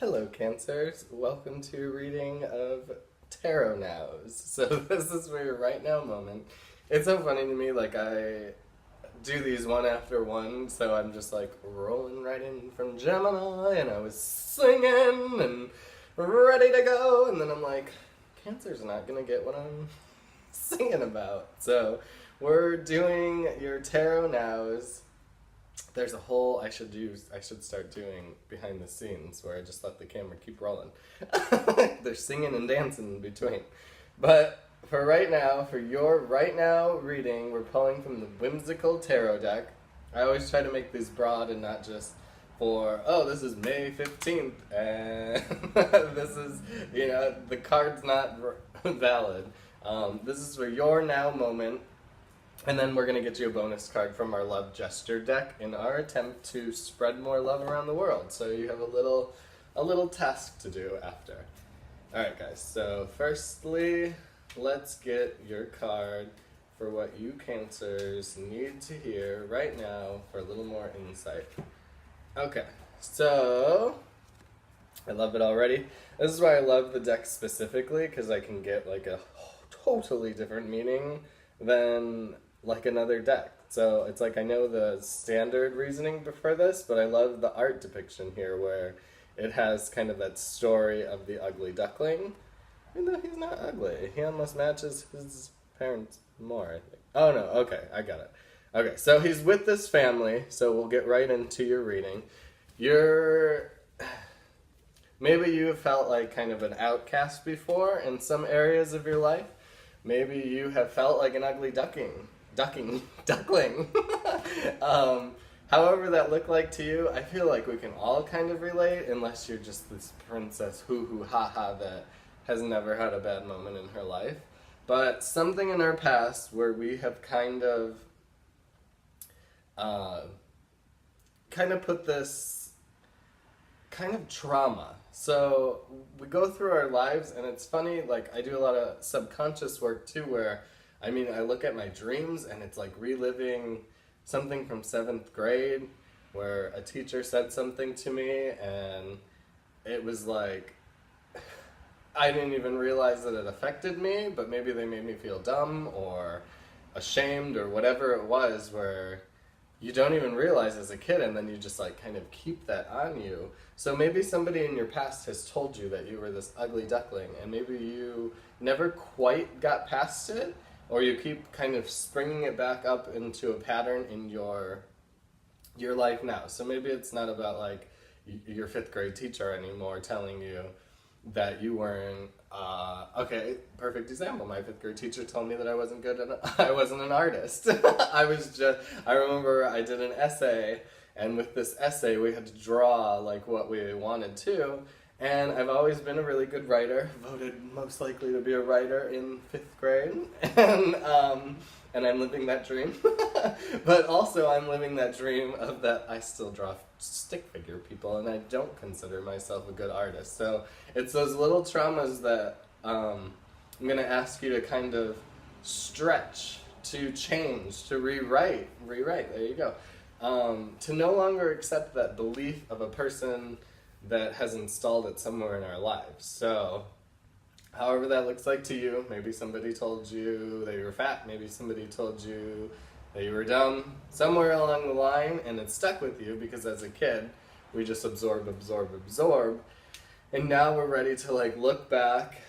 Hello, Cancers. Welcome to a reading of Tarot Nows. So this is for your right now moment. It's so funny to me, like I do these one after one, so I'm just like rolling right in from Gemini, and I was singing and ready to go, and then I'm like, Cancer's not gonna get what I'm singing about. So we're doing your Tarot Nows. There's a whole I should start doing behind the scenes where I just let the camera keep rolling. They're singing and dancing in between. But for right now, for your right now reading, we're pulling from the Whimsical Tarot deck. I always try to make these broad and not just for, oh, this is May 15th and this is, the card's not valid. This is for your now moment. And then we're going to get you a bonus card from our Love Gesture deck in our attempt to spread more love around the world. So you have a little task to do after. Alright guys, so firstly, let's get your card for what you Cancers need to hear right now for a little more insight. Okay, so I love it already. This is why I love the deck specifically, because I can get like a totally different meaning than like another deck. So it's like I know the standard reasoning for this, but I love the art depiction here where it has kind of that story of the ugly duckling. Even though he's not ugly. He almost matches his parents more, I think. Oh no, okay, I got it. Okay, so he's with this family, so we'll get right into your reading. Maybe you have felt like kind of an outcast before in some areas of your life. Maybe you have felt like an ugly duckling. However that looked like to you, I feel like we can all kind of relate, unless you're just this princess hoo-hoo ha-ha that has never had a bad moment in her life. But something in our past where we have kind of put this kind of trauma. So we go through our lives, and it's funny, like I do a lot of subconscious work too, where I look at my dreams and it's like reliving something from 7th grade where a teacher said something to me and it was like, I didn't even realize that it affected me, but maybe they made me feel dumb or ashamed or whatever it was, where you don't even realize as a kid, and then you just like kind of keep that on you. So maybe somebody in your past has told you that you were this ugly duckling, and maybe you never quite got past it, or you keep kind of springing it back up into a pattern in your life now. So maybe it's not about like your 5th grade teacher anymore telling you that you weren't, okay, perfect example. My 5th grade teacher told me that I wasn't I wasn't an artist. I remember I did an essay, and with this essay we had to draw like what we wanted to, and I've always been a really good writer, voted most likely to be a writer in 5th grade, and I'm living that dream. But also I'm living that dream of that I still draw stick figure people, and I don't consider myself a good artist. So it's those little traumas that I'm going to ask you to kind of stretch, to change, to rewrite, there you go. To no longer accept that belief of a person that has installed it somewhere in our lives. So however that looks like to you, maybe somebody told you that you were fat, maybe somebody told you that you were dumb, somewhere along the line, and it stuck with you because as a kid, we just absorb, and now we're ready to like look back,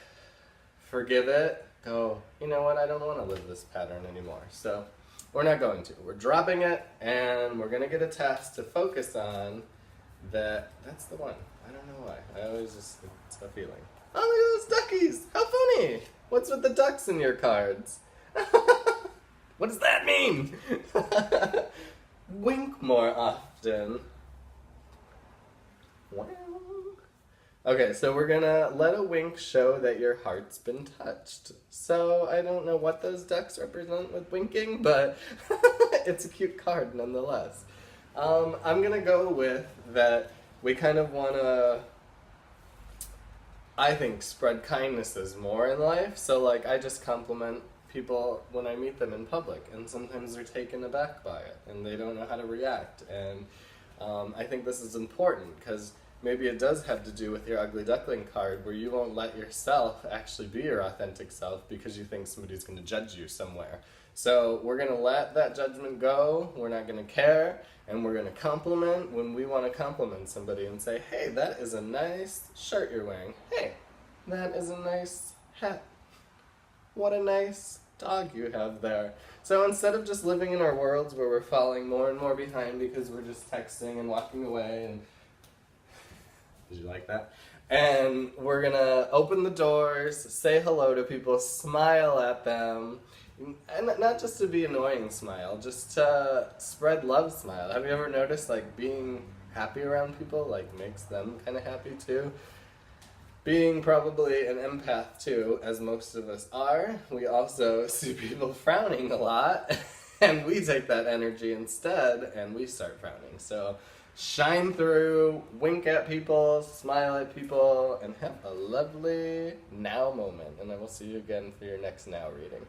forgive it, go, you know what, I don't want to live this pattern anymore. So we're not going to. We're dropping it, and we're going to get a task to focus on that. That's the one. I don't know why. I always just, it's a feeling. Oh, look at those duckies! How funny! What's with the ducks in your cards? What does that mean? Wink more often. Wow. Okay, so we're gonna let a wink show that your heart's been touched. So I don't know what those ducks represent with winking, but it's a cute card nonetheless. I'm gonna go with that we kind of wanna, I think, spread kindnesses more in life. So like I just compliment people when I meet them in public, and sometimes they're taken aback by it and they don't know how to react, and I think this is important because maybe it does have to do with your ugly duckling card where you won't let yourself actually be your authentic self because you think somebody's going to judge you somewhere. So we're going to let that judgment go. We're not going to care. And we're going to compliment when we want to compliment somebody and say, hey, that is a nice shirt you're wearing. Hey, that is a nice hat. What a nice dog you have there. So instead of just living in our worlds where we're falling more and more behind because we're just texting and walking away and... Did you like that? And we're going to open the doors, say hello to people, smile at them. And not just to be annoying smile, just to spread love smile. Have you ever noticed like being happy around people like makes them kind of happy too? Being probably an empath too, as most of us are, we also see people frowning a lot and we take that energy instead and we start frowning. So shine through, wink at people, smile at people, and have a lovely now moment. And I will see you again for your next now reading.